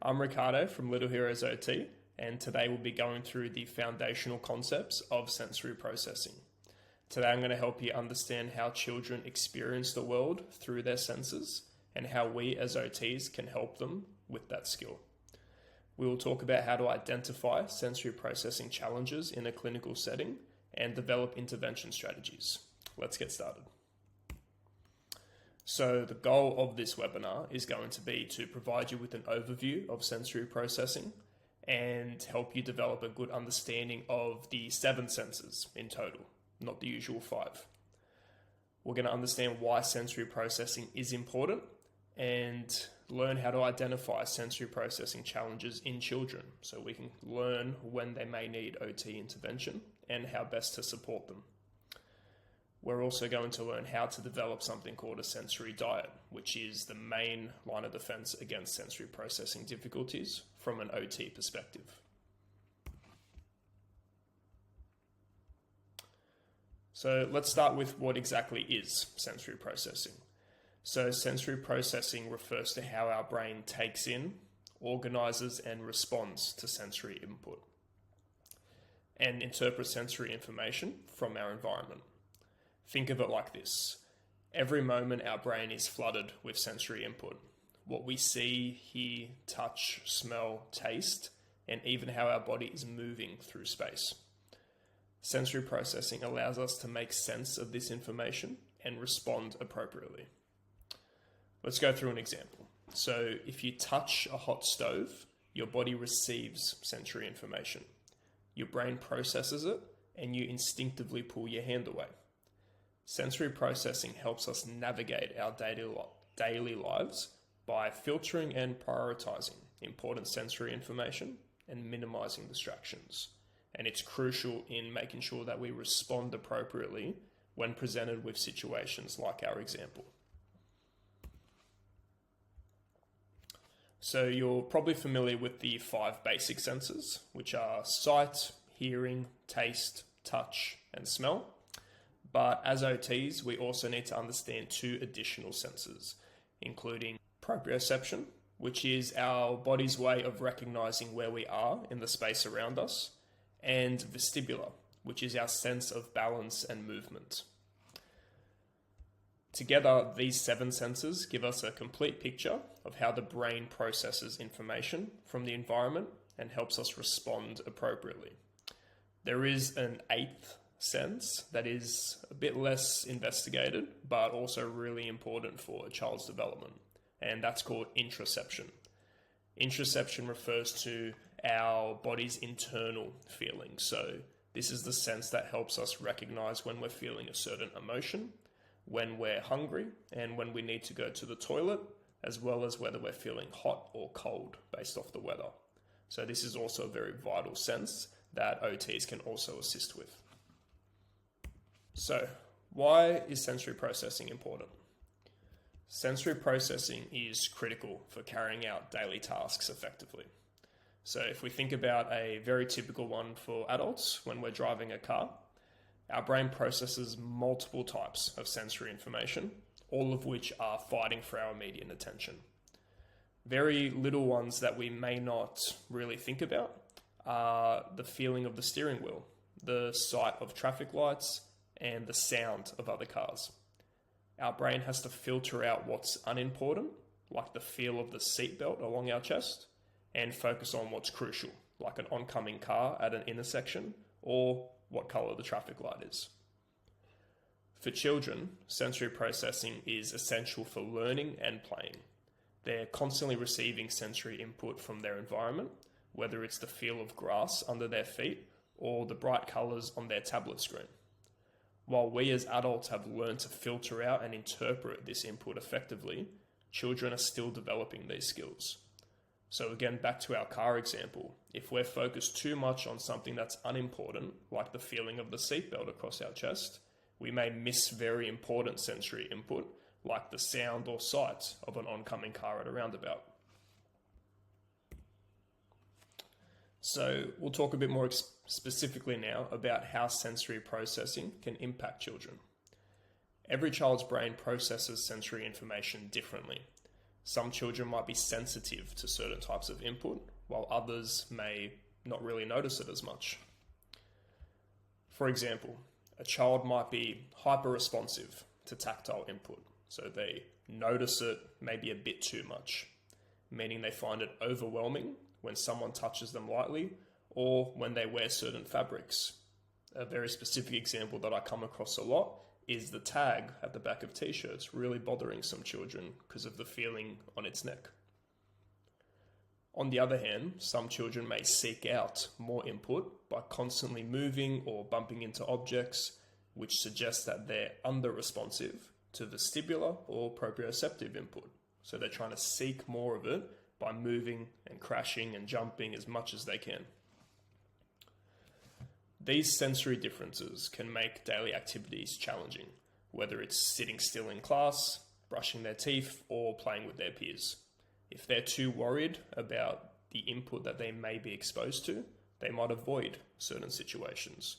I'm Ricardo from Little Heroes OT, and today we'll be going through the foundational concepts of sensory processing. Today I'm going to help you understand how children experience the world through their senses and how we as OTs can help them with that skill. We will talk about how to identify sensory processing challenges in a clinical setting and develop intervention strategies. Let's get started. So the goal of this webinar is going to be to provide you with an overview of sensory processing and help you develop a good understanding of the 7 senses in total, not the usual 5. We're going to understand why sensory processing is important and learn how to identify sensory processing challenges in children so we can learn when they may need OT intervention and how best to support them. We're also going to learn how to develop something called a sensory diet, which is the main line of defense against sensory processing difficulties from an OT perspective. So let's start with what exactly is sensory processing. So sensory processing refers to how our brain takes in, organizes, and responds to sensory input and interprets sensory information from our environment. Think of it like this. Every moment our brain is flooded with sensory input. What we see, hear, touch, smell, taste, and even how our body is moving through space. Sensory processing allows us to make sense of this information and respond appropriately. Let's go through an example. So if you touch a hot stove, your body receives sensory information. Your brain processes it and you instinctively pull your hand away. Sensory processing helps us navigate our daily lives by filtering and prioritizing important sensory information and minimizing distractions. And it's crucial in making sure that we respond appropriately when presented with situations like our example. So you're probably familiar with the 5 basic senses, which are sight, hearing, taste, touch, and smell. But as OTs, we also need to understand 2 additional senses, including proprioception, which is our body's way of recognizing where we are in the space around us, and vestibular, which is our sense of balance and movement. Together, these 7 senses give us a complete picture of how the brain processes information from the environment and helps us respond appropriately. There is an 8th sense that is a bit less investigated, but also really important for a child's development, and that's called interoception. Interoception refers to our body's internal feelings. So this is the sense that helps us recognize when we're feeling a certain emotion, when we're hungry, and when we need to go to the toilet, as well as whether we're feeling hot or cold based off the weather. So this is also a very vital sense that OTs can also assist with. So why is sensory processing important? Sensory processing is critical for carrying out daily tasks effectively. So if we think about a very typical one for adults when we're driving a car, our brain processes multiple types of sensory information, all of which are fighting for our immediate attention. Very little ones that we may not really think about are the feeling of the steering wheel, the sight of traffic lights, and the sound of other cars. Our brain has to filter out what's unimportant, like the feel of the seatbelt along our chest, and focus on what's crucial, like an oncoming car at an intersection or what color the traffic light is. For children, sensory processing is essential for learning and playing. They're constantly receiving sensory input from their environment, whether it's the feel of grass under their feet or the bright colors on their tablet screen. While we as adults have learned to filter out and interpret this input effectively, children are still developing these skills. So again, back to our car example, if we're focused too much on something that's unimportant, like the feeling of the seatbelt across our chest, we may miss very important sensory input, like the sound or sight of an oncoming car at a roundabout. So we'll talk a bit more specifically now about how sensory processing can impact children. Every child's brain processes sensory information differently. Some children might be sensitive to certain types of input, while others may not really notice it as much. For example, a child might be hyper-responsive to tactile input, so they notice it maybe a bit too much, meaning they find it overwhelming when someone touches them lightly or when they wear certain fabrics. A very specific example that I come across a lot is the tag at the back of t-shirts really bothering some children because of the feeling on its neck. On the other hand, some children may seek out more input by constantly moving or bumping into objects, which suggests that they're under-responsive to vestibular or proprioceptive input. So they're trying to seek more of it by moving and crashing and jumping as much as they can. These sensory differences can make daily activities challenging, whether it's sitting still in class, brushing their teeth, or playing with their peers. If they're too worried about the input that they may be exposed to, they might avoid certain situations.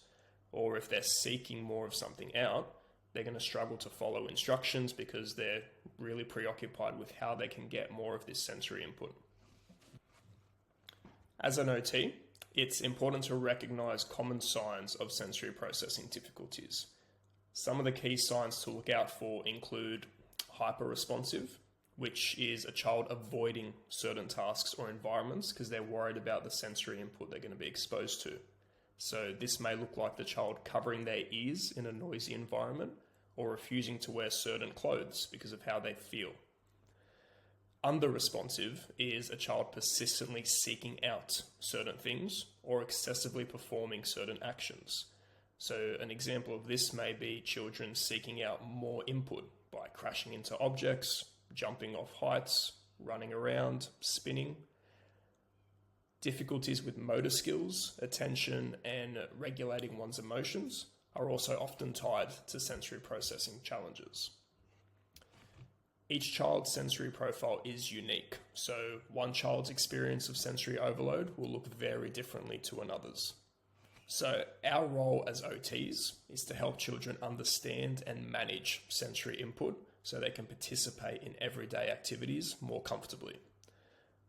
Or if they're seeking more of something out, they're going to struggle to follow instructions because they're really preoccupied with how they can get more of this sensory input. As an OT, it's important to recognize common signs of sensory processing difficulties. Some of the key signs to look out for include hyper-responsive, which is a child avoiding certain tasks or environments because they're worried about the sensory input they're going to be exposed to. So this may look like the child covering their ears in a noisy environment or refusing to wear certain clothes because of how they feel. Under-responsive is a child persistently seeking out certain things or excessively performing certain actions. So an example of this may be children seeking out more input by crashing into objects, jumping off heights, running around, spinning. Difficulties with motor skills, attention, and regulating one's emotions are also often tied to sensory processing challenges. Each child's sensory profile is unique, so one child's experience of sensory overload will look very differently to another's. So our role as OTs is to help children understand and manage sensory input so they can participate in everyday activities more comfortably.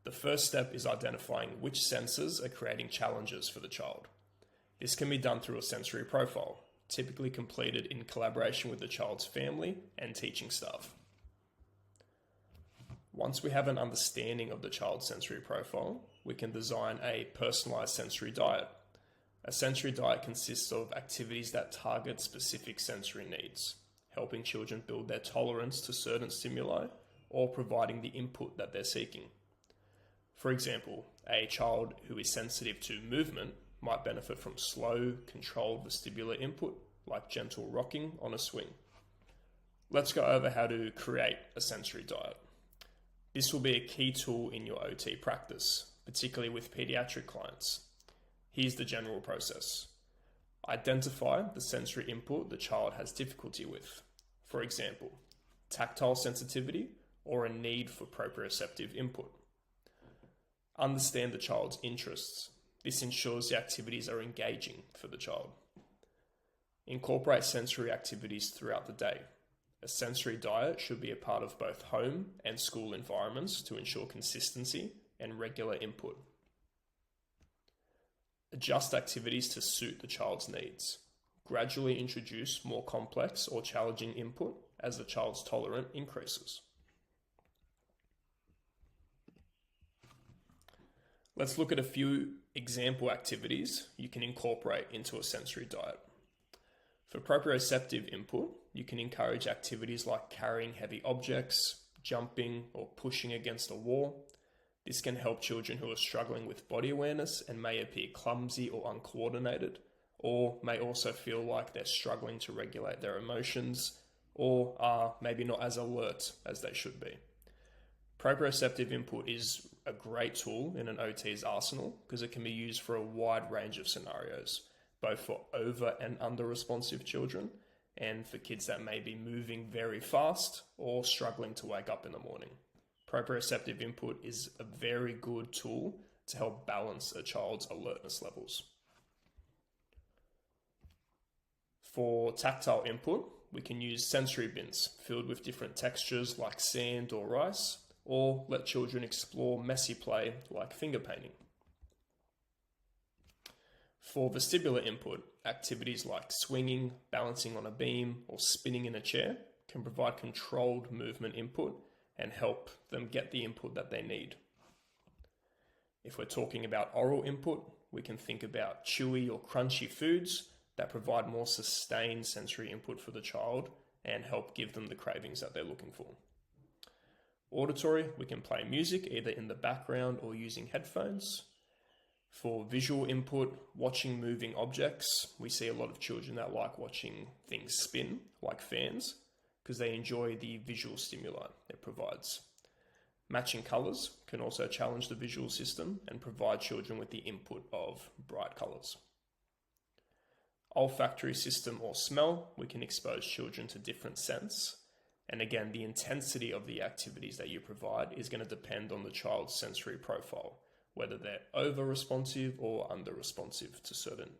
The first step is identifying which senses are creating challenges for the child. This can be done through a sensory profile, typically completed in collaboration with the child's family and teaching staff. Once we have an understanding of the child's sensory profile, we can design a personalized sensory diet. A sensory diet consists of activities that target specific sensory needs, helping children build their tolerance to certain stimuli or providing the input that they're seeking. For example, a child who is sensitive to movement might benefit from slow, controlled vestibular input, like gentle rocking on a swing. Let's go over how to create a sensory diet. This will be a key tool in your OT practice, particularly with pediatric clients. Here's the general process. Identify the sensory input the child has difficulty with. For example, tactile sensitivity or a need for proprioceptive input. Understand the child's interests. This ensures the activities are engaging for the child. Incorporate sensory activities throughout the day. A sensory diet should be a part of both home and school environments to ensure consistency and regular input. Adjust activities to suit the child's needs. Gradually introduce more complex or challenging input as the child's tolerance increases. Let's look at a few example activities you can incorporate into a sensory diet. For proprioceptive input, you can encourage activities like carrying heavy objects, jumping, or pushing against a wall. This can help children who are struggling with body awareness and may appear clumsy or uncoordinated, or may also feel like they're struggling to regulate their emotions, or are maybe not as alert as they should be. Proprioceptive input is a great tool in an OT's arsenal because it can be used for a wide range of scenarios, both for over and under responsive children and for kids that may be moving very fast or struggling to wake up in the morning. Proprioceptive input is a very good tool to help balance a child's alertness levels. For tactile input, we can use sensory bins filled with different textures like sand or rice, or let children explore messy play like finger painting. For vestibular input, activities like swinging, balancing on a beam, or spinning in a chair can provide controlled movement input and help them get the input that they need. If we're talking about oral input, we can think about chewy or crunchy foods that provide more sustained sensory input for the child and help give them the cravings that they're looking for. Auditory, we can play music either in the background or using headphones. For visual input, watching moving objects, we see a lot of children that like watching things spin, like fans, because they enjoy the visual stimuli it provides. Matching colours can also challenge the visual system and provide children with the input of bright colours. Olfactory system or smell, we can expose children to different scents. And again, the intensity of the activities that you provide is going to depend on the child's sensory profile, whether they're over-responsive or under-responsive to certain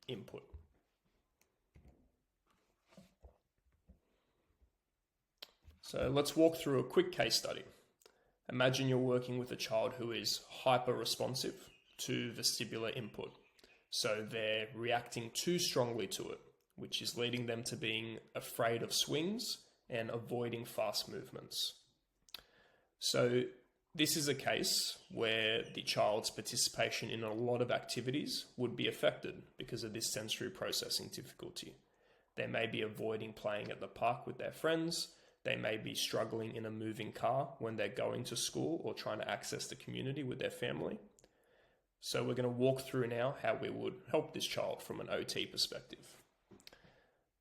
input. So let's walk through a quick case study. Imagine you're working with a child who is hyper-responsive to vestibular input. So they're reacting too strongly to it, which is leading them to being afraid of swings and avoiding fast movements. So this is a case where the child's participation in a lot of activities would be affected because of this sensory processing difficulty. They may be avoiding playing at the park with their friends. They may be struggling in a moving car when they're going to school or trying to access the community with their family. So we're going to walk through now how we would help this child from an OT perspective.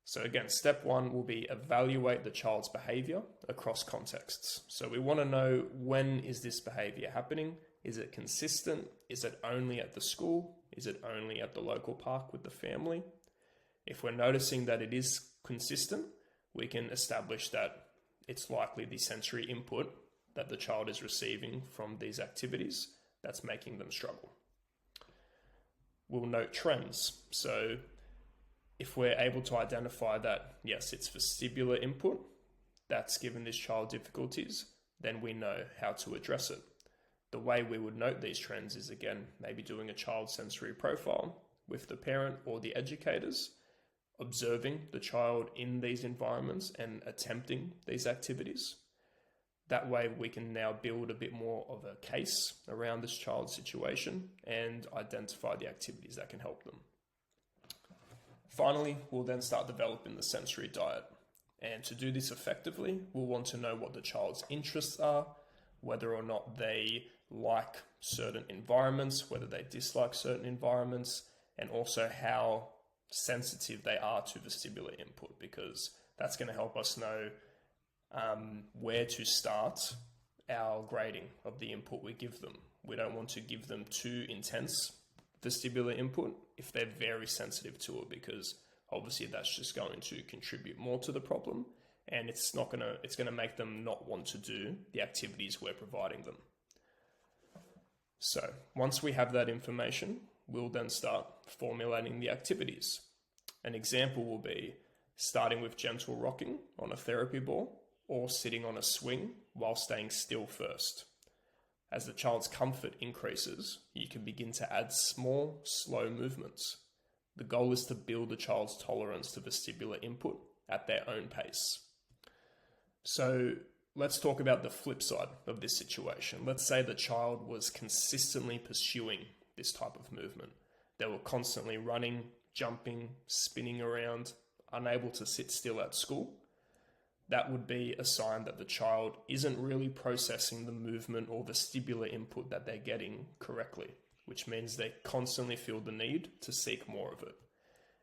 So again, step one will be evaluate the child's behavior across contexts. So we want to know, when is this behavior happening? Is it consistent? Is it only at the school? Is it only at the local park with the family? If we're noticing that it is consistent, we can establish that it's likely the sensory input that the child is receiving from these activities that's making them struggle. We'll note trends. So if we're able to identify that, yes, it's vestibular input that's given this child difficulties, then we know how to address it. The way we would note these trends is, again, maybe doing a child sensory profile with the parent or the educators, observing the child in these environments and attempting these activities. That way we can now build a bit more of a case around this child's situation and identify the activities that can help them. Finally, we'll then start developing the sensory diet. And to do this effectively, we'll want to know what the child's interests are, whether or not they like certain environments, whether they dislike certain environments, and also how sensitive they are to vestibular input, because that's going to help us know where to start our grading of the input we give them. We don't want to give them too intense vestibular input if they're very sensitive to it, because obviously that's just going to contribute more to the problem, and it's going to make them not want to do the activities we're providing them. So once we have that information, we'll then start formulating the activities. An example will be starting with gentle rocking on a therapy ball or sitting on a swing while staying still first. As the child's comfort increases, you can begin to add small, slow movements. The goal is to build the child's tolerance to vestibular input at their own pace. So let's talk about the flip side of this situation. Let's say the child was consistently pursuing this type of movement. They were constantly running, jumping, spinning around, unable to sit still at school. That would be a sign that the child isn't really processing the movement or vestibular input that they're getting correctly, which means they constantly feel the need to seek more of it.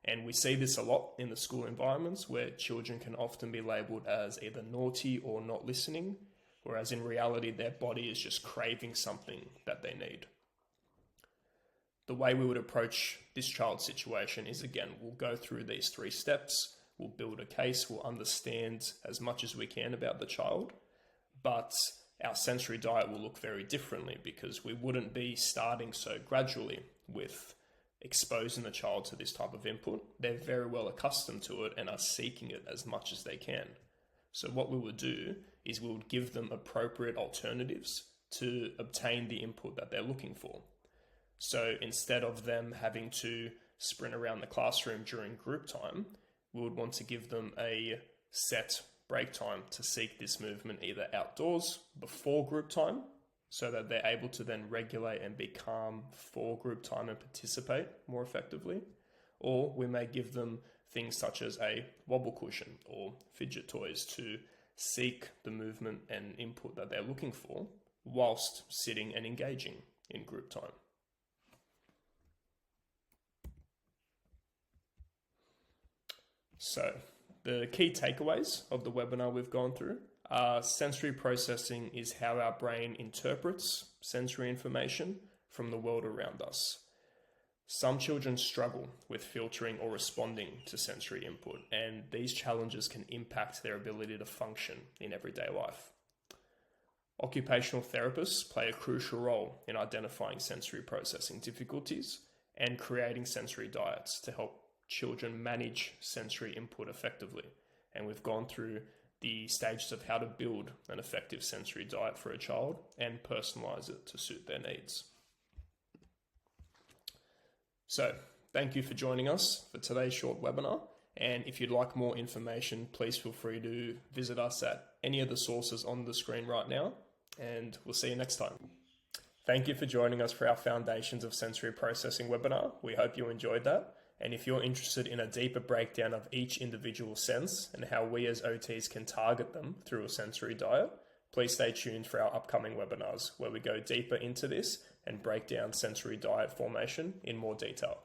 And we see this a lot in the school environments, where children can often be labeled as either naughty or not listening, whereas in reality their body is just craving something that they need. The way we would approach this child's situation is, again, we'll go through these 3 steps. We'll build a case, we'll understand as much as we can about the child, but our sensory diet will look very differently, because we wouldn't be starting so gradually with exposing the child to this type of input. They're very well accustomed to it and are seeking it as much as they can. So what we would do is we would give them appropriate alternatives to obtain the input that they're looking for. So instead of them having to sprint around the classroom during group time, we would want to give them a set break time to seek this movement either outdoors before group time, so that they're able to then regulate and be calm for group time and participate more effectively. Or we may give them things such as a wobble cushion or fidget toys to seek the movement and input that they're looking for whilst sitting and engaging in group time. So the key takeaways of the webinar we've gone through are: sensory processing is how our brain interprets sensory information from the world around us. Some children struggle with filtering or responding to sensory input, and these challenges can impact their ability to function in everyday life. Occupational therapists play a crucial role in identifying sensory processing difficulties and creating sensory diets to help children manage sensory input effectively. And we've gone through the stages of how to build an effective sensory diet for a child and personalize it to suit their needs. So, thank you for joining us for today's short webinar. And if you'd like more information, please feel free to visit us at any of the sources on the screen right now, and we'll see you next time. Thank you for joining us for our Foundations of Sensory Processing webinar. We hope you enjoyed that. And if you're interested in a deeper breakdown of each individual sense and how we as OTs can target them through a sensory diet, please stay tuned for our upcoming webinars where we go deeper into this and break down sensory diet formation in more detail.